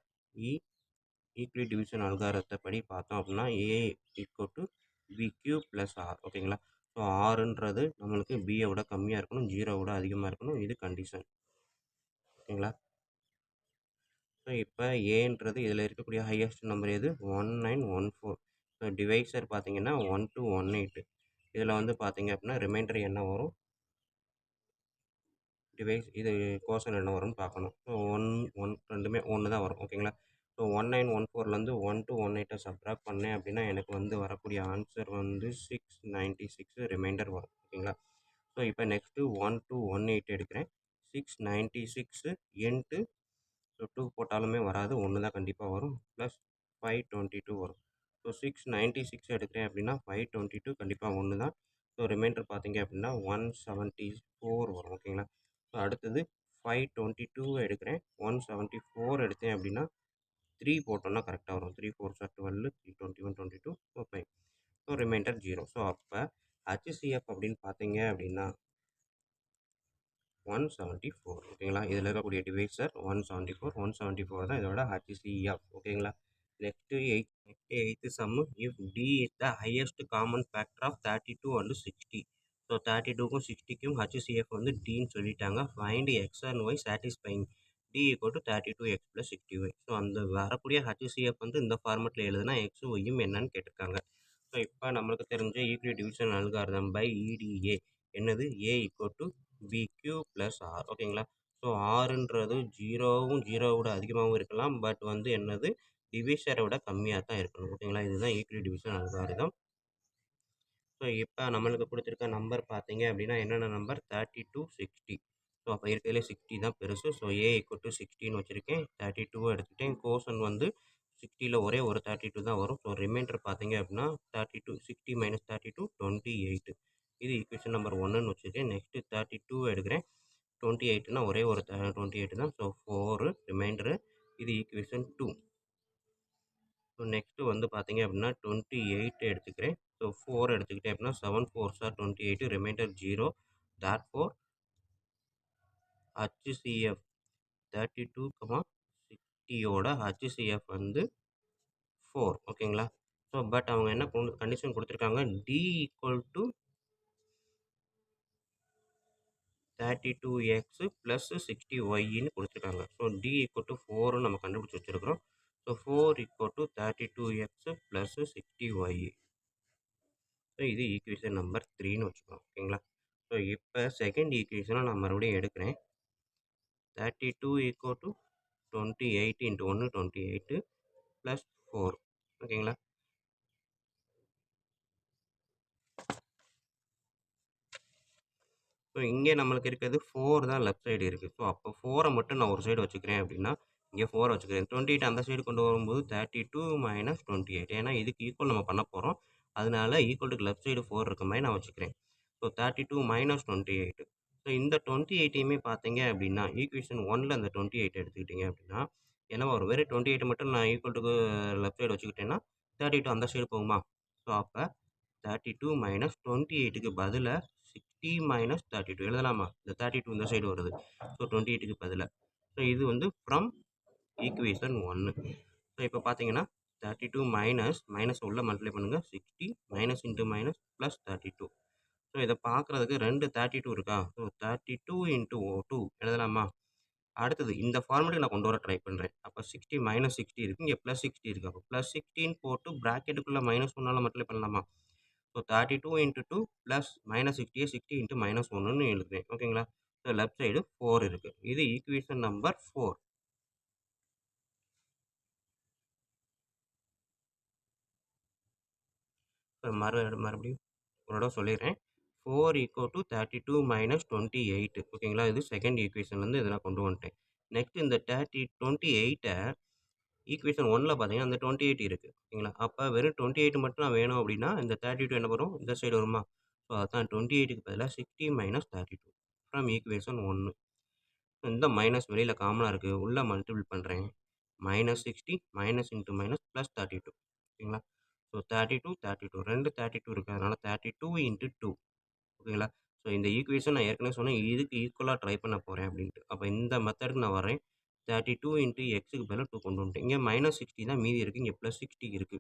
ஈக்வி டிவிஷன் அல்காரத்தை படி பார்த்தோம் அப்படின்னா ஏ ஈக்குவல் டு பிக்யூ ப்ளஸ் ஆர். ஓகேங்களா. ஸோ ஆறுன்றது நம்மளுக்கு பியை விட கம்மியாக இருக்கணும், 0 விட அதிகமாக இருக்கணும். இது கண்டிஷன். ஓகேங்களா. ஸோ இப்போ ஏன்றது இதில் இருக்கக்கூடிய ஹையஸ்ட் நம்பர் எது 1914. ஸோ டிவைசர் பார்த்தீங்கன்னா 1218. இதில் வந்து பார்த்தீங்க அப்படின்னா ரிமைண்டர் என்ன வரும், டிவைஸ் இது கோஷன் என்ன வரும்னு பார்க்கணும். ஸோ 1 ரெண்டுமே 1 தான் வரும். ஓகேங்களா. ஸோ 1914லேருந்து 1218 சப்ட்ராக்ட் பண்ணேன் அப்படின்னா எனக்கு வந்து வரக்கூடிய ஆன்சர் வந்து 696 ரிமைண்டர் வரும். ஓகேங்களா. ஸோ இப்போ நெக்ஸ்ட்டு 1218 எடுக்கிறேன். 696 இன்ட்டு ஸோ 2 போட்டாலுமே வராது, 1 தான் கண்டிப்பாக வரும். ப்ளஸ் 522 வரும். ஸோ 696 எடுக்கிறேன் அப்படின்னா 522 கண்டிப்பாக 1 தான். ஸோ ரிமைண்டர் பார்த்தீங்க அப்படின்னா 174 வரும். ஓகேங்களா. ஸோ அடுத்தது 522 எடுக்கிறேன். 174 எடுத்தேன் அப்படின்னா 3 போட்டோம்னா கரெக்டாக வரும். 3 4 sir 12, 321, 22, so 5. So remainder 0. So அப்போ HCF அப்படின்னு பார்த்தீங்க அப்படின்னா 174. ஓகேங்களா. இதில் இருக்கக்கூடிய டிவைசர் 174 தான் இதோட HCF. ஓகேங்களா. Next eighth sum if D is the highest common factor of 32 and 60. So 32க்கும் 60க்கும் HCF வந்து Dன்னு சொல்லிட்டாங்க. Find X and Y satisfying D equal to 32X + 60Y. So அந்த வரக்கூடிய HCF வந்து இந்த ஃபார்மெட்டில் எழுதுனா X Yயும் என்னன்னு கேட்டிருக்காங்க. ஸோ இப்போ நம்மளுக்கு தெரிஞ்ச ஈக்வி டிவிஷன் அல்காரிதம் பை EDA என்னது A equal to BQ plus R. ஓகேங்களா. ஸோ ஆறுன்றது 0வும் 0 விட அதிகமாகவும் இருக்கலாம், பட் வந்து என்னது டிவிஷரை விட கம்மியாக தான் இருக்கணும். ஓகேங்களா. இதுதான் ஈக்வி டிவிஷன் அல்காரிதம். ஸோ இப்போ நம்மளுக்கு கொடுத்துருக்க நம்பர் பார்த்தீங்க அப்படின்னா என்னென்ன நம்பர் 32, 60. ஸோ அப்போ இருக்கிறதுலே 60 தான் பெருசு. ஸோ A ஈக்குவல் டு 16 வச்சுருக்கேன். 32 எடுத்துக்கிட்டேன். கோஷன் வந்து 60ல ஒரே ஒரு 32 தான் வரும். ஸோ ரிமைண்டர் பார்த்தீங்க அப்படின்னா 32 60 மைனஸ் 32 28. இது ஈக்குவேஷன் நம்பர் 1ன்னு வச்சுருக்கேன். நெக்ஸ்ட்டு 32 எடுக்கிறேன். 28னா ஒரே ஒரு 28 தான். So 4 remainder. இது ஈக்குவேஷன் 2. ஸோ நெக்ஸ்ட்டு வந்து பார்த்தீங்க அப்படின்னா 28 எடுத்துக்கிறேன். ஸோ 4 எடுத்துக்கிட்டேன் அப்படின்னா 7 4s are 28 remainder 0. Therefore HCF 32, 60யோட HCF வந்து 4 ஓகேங்களா? ஸோ பட் அவங்க என்ன கண்டிஷன் குடுத்துருக்காங்க, D ஈக்குவல் டூ 32x + 60yன்னு குடுத்துருக்காங்க. ஸோ D ஈக்குவல் டூ 4ன்னு நம்ம கண்டுபிடிச்சு வச்சிருக்கிறோம். So 4 equal to 32x + 60y. So இது ஈக்குவேஷன் நம்பர் 3ன்னு வச்சுக்கலாம். ஓகேங்களா? ஸோ இப்ப செகண்ட் ஈக்குவேஷன நான் மறுபடியும் எடுக்கிறேன். 32 ஈக்குவல் டூ 28 × 1 28 + 4 ஓகேங்களா? ஸோ இங்கே நம்மளுக்கு இருக்கிறது 4 தான் லெஃப்ட் சைடு இருக்குது. ஸோ அப்போ 4 மட்டும் நான் ஒரு சைடு வச்சுக்கிறேன் அப்படின்னா, இங்கே 4 வச்சுக்கிறேன். 28 அந்த சைடு கொண்டு வரும்போது 32 - 28. ஏன்னா இதுக்கு ஈக்குவல் நம்ம பண்ண போகிறோம். அதனால ஈக்குவல் டு லெஃப்ட் சைடு 4 இருக்க மாதிரி நான் வச்சுக்கிறேன். ஸோ 32 - 28. ஸோ இந்த 28யுமே பார்த்தீங்க அப்படின்னா, ஈக்குவேஷன் 1ல அந்த 28 எடுத்துக்கிட்டீங்க அப்படின்னா, என்னவா வரும்? வெறும் 28 மட்டும் நான் ஈக்குவல் டு லெஃப்ட் சைடு வச்சுக்கிட்டேன்னா, 32 அந்த சைடு போகுமா? ஸோ அப்போ 32 - 28க்கு பதிலா 60 - 32 எழுதலாமா? இந்த 32 இந்த சைடு வருது. ஸோ 28க்கு பதிலா. ஸோ இது வந்து ஃப்ரம் ஈக்குவேஷன் 1. ஸோ இப்போ பார்த்தீங்கன்னா 32 மைனஸ் உள்ள மல்டிப்ளை பண்ணுங்க. 60 minus into minus plus 32. So இதை பார்க்குறதுக்கு 2 32 இருக்கா? ஸோ 32 × 2 எழுதலாமா? அடுத்தது இந்த ஃபார்முலாக்கு நான் கொண்டு வர ட்ரை பண்ணுறேன். அப்போ 60 - 60 இருக்கு. இங்கே +60 இருக்கு. அப்போ +16 போட்டு பிராக்கெட்டுக்குள்ள -1னால மல்டிப்ளை பண்ணலாமா? ஸோ 32 × 2 ப்ளஸ் -60 60 × -1ன்னு எழுதுறேன். ஓகேங்களா? ஸோ லெஃப்ட் சைடு 4 இருக்கு. இது ஈக்குவேஷன் நம்பர் 4. மறுபடியும் ஒரு தடவை சொல்லிடுறேன். 4 = 32 - 28 ஓகேங்களா? இது செகண்ட் ஈக்குவேஷன்லேருந்து இதை நான் கொண்டு வந்துட்டேன். நெக்ஸ்ட் இந்த 28 ஈக்குவேஷன் 1ல பார்த்தீங்கன்னா, அந்த 28 இருக்கு. ஓகேங்களா? அப்ப வெறும் 28 மட்டும் நான் வேணும் அப்படின்னா, இந்த 32 என்ன வரும்? இந்த சைடு வருமா? ஸோ அதான் 28க்கு பதிலா 60 - 32 ஃப்ரம் ஈக்குவேஷன் 1. இந்த மைனஸ் வெளியில காமனா இருக்கு. உள்ள மல்டிபிள் பண்றேன். -60 மைனஸ் இன்டு மைனஸ் ப்ளஸ் 32 ஓகேங்களா? ஸோ 32 32 2 32 இருக்கு. அதனால 32 × 2 ஓகேங்களா? ஸோ இந்த ஈக்குவேஷன் நான் ஏற்கனவே சொன்னேன். இதுக்கு ஈக்குவலா ட்ரை பண்ண போறேன் அப்படின்ட்டு. அப்ப இந்த மெத்தடுக்கு நான் வரேன். 32 × எக்ஸ்‌க்கு பதிலா 2 கொண்டு வந்துட்டேன். இங்க -60 தான் மீதி இருக்கு. இங்க +60 இருக்கு.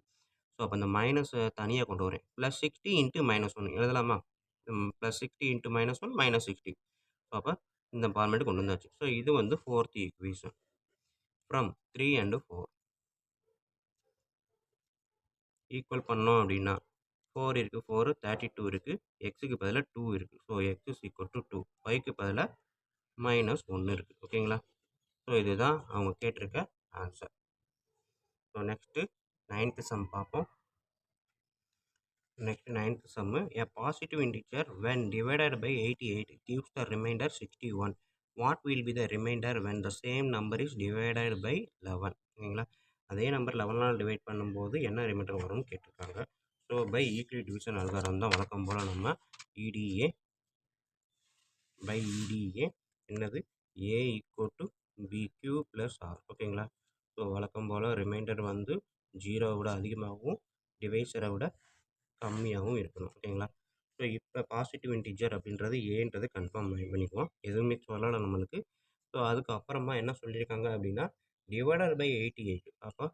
ஸோ அப்ப அந்த மைனஸ தனியா கொண்டு வரேன். +60 × -1 எழுதலாமா? +60 × -1 -60. ஸோ அப்ப இந்த ஃபார்மேட்டுக்கு கொண்டு வந்தாச்சு. ஸோ இது வந்து 4த் ஈக்குவேஷன் ஃப்ரம் 3 அண்ட் 4 ஈக்குவல் பண்ணோம் அப்படின்னா 4 இருக்கு 4 32 இருக்கு. எக்ஸ்‌க்கு பதிலா 2 இருக்கு. ஸோ எக்ஸ் = 2 ஒய்க்கு பதிலா -1 இருக்கு. ஓகேங்களா? ஸோ இதுதான் அவங்க கேட்டிருக்க answer. So next 9th sum பார்ப்போம். Next 9th sum. A positive integer when divided by 88 gives the remainder 61. What will be the remainder when the same number is divided by 11? ஓகேங்களா? அதே நம்பர் 11ஆல் டிவைட் பண்ணும்போது என்ன remainder வரும்னு கேட்டிருக்காங்க. So by equal division algorithm தான் வழக்கம் போல் நம்ம EDA பை EDA என்னது A = BQ + R ஓகேங்களா? ஸோ வழக்கம் போல் ரிமைண்டர் வந்து 0 விட அதிகமாகவும் டிவைசரை விட கம்மியாகவும் இருக்கணும். ஓகேங்களா? ஸோ இப்போ பாசிட்டிவ் இன்டிஜர் அப்படின்றது ஏன்றது கன்ஃபார்ம் பண்ணிக்குவோம். எதுவுமே சொல்லலை நம்மளுக்கு. ஸோ அதுக்கப்புறமா என்ன சொல்லியிருக்காங்க அப்படின்னா டிவைடட் பை 88. அப்போ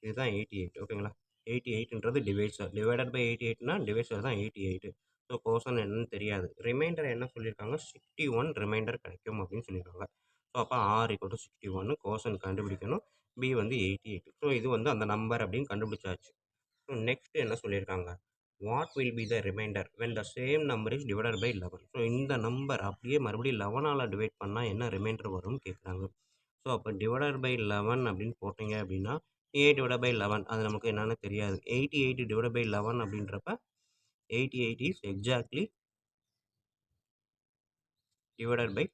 இதுதான் 88 ஓகேங்களா? 88ன்றது டிவைசர். டிவைடட் பை 88னா டிவைசர் தான் 88. ஸோ கோசன் என்னன்னு தெரியாது. ரிமைண்டர் என்ன சொல்லியிருக்காங்க 61 ரிமைண்டர் கிடைக்கும் அப்படின்னு சொல்லியிருக்காங்க. ஸோ அப்போ R = 61 கோசன் கண்டுபிடிக்கணும். B வந்து 88. ஸோ இது வந்து அந்த நம்பர் அப்படின்னு கண்டுபிடிச்சாச்சு. ஸோ நெக்ஸ்ட் என்ன சொல்லியிருக்காங்க what will be the remainder when the same number is divided by 11. So இந்த நம்பர் அப்படியே மறுபடியும் 11ஆல் டிவைட் பண்ணால் என்ன ரிமைண்டர் வரும்னு கேட்குறாங்க. ஸோ அப்போ டிவைடட் பை 11 அப்படின்னு போட்டீங்க அப்படின்னா 8/11 அது நமக்கு என்னன்னு தெரியாது. 88/11 அப்படின்றப்ப 88 is exactly divided by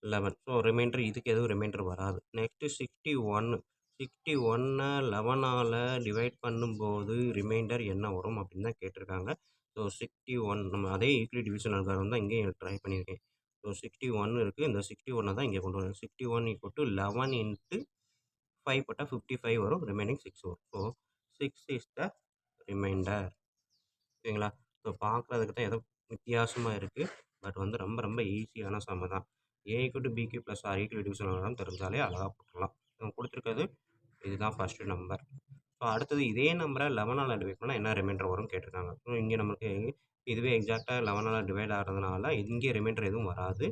11. So remainder இதுக்கு எதுவும் ரிமைண்டர் வராது. நெக்ஸ்ட்டு 61. 61 11ஆல டிவைட் பண்ணும்போது ரிமைண்டர் என்ன வரும் அப்படின்னு தான் கேட்டிருக்காங்க. ஸோ 61 நம்ம அதே யூக்ளிட் டிவிஷன் அல்காரிதம் தான் இங்கேயும் ட்ரை பண்ணியிருக்கேன். ஸோ 61 இருக்குது. இந்த 61 தான் இங்கே கொண்டு வரேன். 61 11 இன்ட்டு 5 போட்டால் 55 வரும். ரிமைனிங் 6 வரும். So 6 is the remainder. ஓகேங்களா? ஸோ பார்க்குறதுக்கு தான் ஏதோ வித்தியாசமா இருக்கு. பட் வந்து ரொம்ப ரொம்ப ஈஸியான சம்மு தான். A = BQ + R Euclid division algorithm தெரிஞ்சாலே அழகா போட்டுடலாம். இவங்க குடுத்துருக்கிறது இதுதான் ஃபர்ஸ்ட்டு நம்பர். ஸோ அடுத்தது இதே நம்பர 11ஆல டிவைட் பண்ணா என்ன ரிமைண்டர் வரும்னு கேட்டிருக்காங்க. ஸோ இங்கே நமக்கு இதுவே எக்ஸாக்ட்டா 11ஆல டிவைட் ஆகுறதுனால இங்கே ரிமைண்டர் எதுவும் வராது.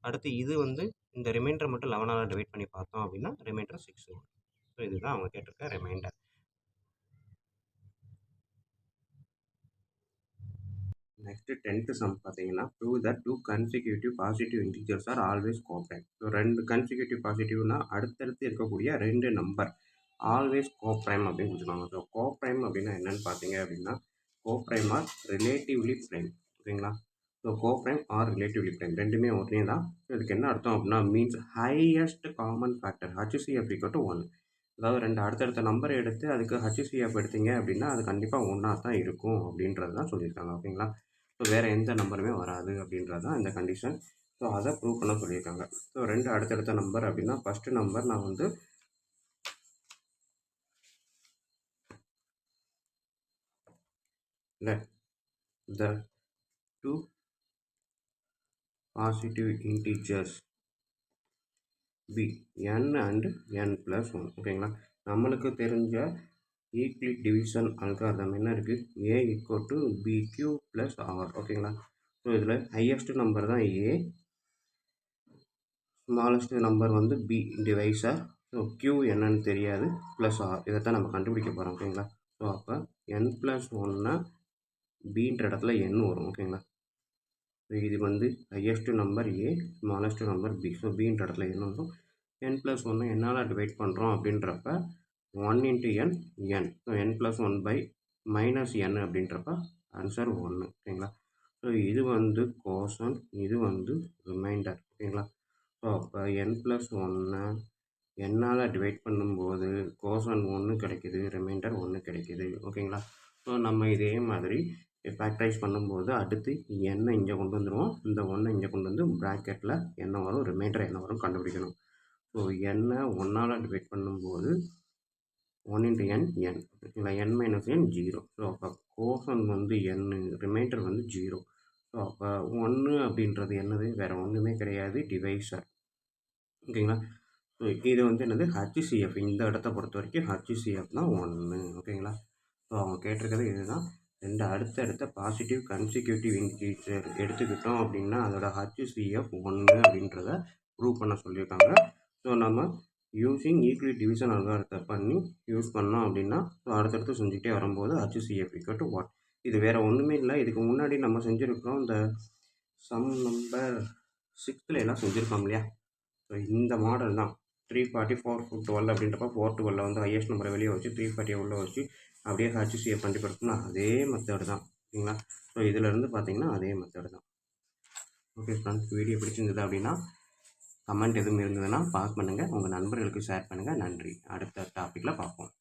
அடுத்து இது வந்து இந்த ரிமைண்டர் மட்டும் 11ஆல டிவைட் பண்ணி பார்த்தோம் அப்படின்னா ரிமைண்டர் 6 வரும். ஸோ இதுதான் அவங்க கேட்டிருக்க ரிமைண்டர். நெக்ஸ்ட் 10th சம் பார்த்தீங்கன்னா, prove that 2 consecutive positive integers are always coprime. So 2 consecutive பாசிட்டிவ்னா அடுத்தடுத்து இருக்கக்கூடிய 2 நம்பர் ஆல்வேஸ் கோப்ரைம் அப்படின்னு கொடுத்துருவாங்க. ஸோ கோப்ரைம் அப்படின்னா என்னன்னு பார்த்தீங்க அப்படின்னா, கோப்ரைம் ஆர் ரிலேட்டிவ்லி ப்ரைம். ஓகேங்களா? So coprime are relatively prime ரெண்டுமே ஒரே தான். ஸோ இதுக்கு என்ன அர்த்தம் அப்படின்னா, means highest common factor HCF = 1. அதாவது 2 அடுத்தடுத்த நம்பர் எடுத்து அதுக்கு HCF எடுத்தீங்க அப்படின்னா, அது கண்டிப்பாக 1ஆ தான் இருக்கும் அப்படின்றது தான் சொல்லியிருக்காங்க. ஓகேங்களா? ஸோ வேறு எந்த நம்பருமே வராது அப்படின்றது தான் இந்த கண்டிஷன். ஸோ அதை ப்ரூவ் பண்ண சொல்லியிருக்காங்க. ஸோ 2 அடுத்தடுத்த நம்பர் அப்படின்னா ஃபஸ்ட்டு நம்பர் நான் வந்து let the 2 positive integers be n and n + 1. ஓகேங்களா? நம்மளுக்கு தெரிஞ்ச யூக்ளிட் டிவிஷன் அல்காரிதம் என்ன இருக்குது? A = BQ + R. ஓகேங்களா? ஸோ இதில் ஹையஸ்ட் நம்பர் தான் A, ஸ்மாலஸ்ட் நம்பர் வந்து B டிவைஸர். ஸோ Q என்னன்னு தெரியாது, ப்ளஸ் R இதைத்தான் நம்ம கண்டுபிடிக்க போகிறோம். ஓகேங்களா? ஸோ அப்போ n+1னா Bன்ற இடத்துல n வரும். ஓகேங்களா? ஸோ இது வந்து highest number A, smallest number B. So Bன்ற இடத்துல n வரும். n+1 என்னால் டிவைட் பண்ணுறோம் அப்படின்றப்ப 1 × n n. ஸோ n+1/-n அப்படின்றப்ப ஆன்சர் 1. ஓகேங்களா? ஸோ இது வந்து கோஷன், இது வந்து ரிமைண்டர். ஓகேங்களா? ஸோ அப்போ n+1 என்னால் டிவைட் பண்ணும்போது கோஷன் 1 கிடைக்குது, ரிமைண்டர் 1 கிடைக்குது. ஓகேங்களா? ஸோ நம்ம இதே மாதிரி ஃபேக்டரைஸ் பண்ணும்போது அடுத்து n இங்கே கொண்டு வந்துடுவோம், இந்த 1 இங்கே கொண்டு வந்து ப்ராக்கெட்டில் என்ன வரும், ரிமைண்டர் என்ன வரும் கண்டுபிடிக்கணும். ஸோ n 1ஆல் டிவைட் பண்ணும்போது 1 × n n. ஓகேங்களா? n - n 0. ஸோ அப்போ கோஷன் வந்து n, ரிமைண்டர் வந்து 0. ஸோ அப்போ 1 அப்படின்றது என்னது, வேறு ஒன்றுமே கிடையாது, டிவைஸர். ஓகேங்களா? ஸோ இது வந்து என்னது, HCF. இந்த இடத்த பொறுத்த வரைக்கும் HCF தான் 1. ஓகேங்களா? ஸோ அவங்க கேட்டிருக்கிறது இதுதான். 2 அடுத்தடுத்த பாசிட்டிவ் கன்சிக்யூட்டிவ் இன்டிஜர் எடுத்துக்கிட்டோம் அப்படின்னா அதோட HCF 1 அப்படின்றத ப்ரூவ் பண்ண சொல்லியிருக்காங்க. ஸோ நம்ம யூஸிங் ஈக்விட் டிவிஷன் அல்காரிதத்தை பண்ணி யூஸ் பண்ணோம் அப்படின்னா ஸோ அடுத்தடுத்து செஞ்சுக்கிட்டே வரும்போது HCF = 1. இது வேறு ஒன்றுமே இல்லை. இதுக்கு முன்னாடி நம்ம செஞ்சுருக்கோம், இந்த சம் நம்பர் 6th எல்லாம் செஞ்சுருக்கோம் இல்லையா? ஸோ இந்த மாடல் தான் 340 412 அப்படின்றப்ப 412 வந்து ஹையஸ்ட் நம்பரை வெளியே வச்சு 340 உள்ள வச்சு அப்படியே HCF கண்டுபிடிச்சோம்னா அதே மெத்தடு தான். ஓகேங்களா? ஸோ இதிலேருந்து பார்த்தீங்கன்னா அதே மெத்தடு தான். ஓகே ஃப்ரெண்ட்ஸ், வீடியோ பிடிச்சிருந்தது அப்படின்னா கமெண்ட் எதுவும் இருந்ததுன்னா பாஸ் பண்ணுங்கள், உங்கள் நண்பர்களுக்கு ஷேர் பண்ணுங்கள். நன்றி. அடுத்த டாப்பிக்கில் பார்ப்போம்.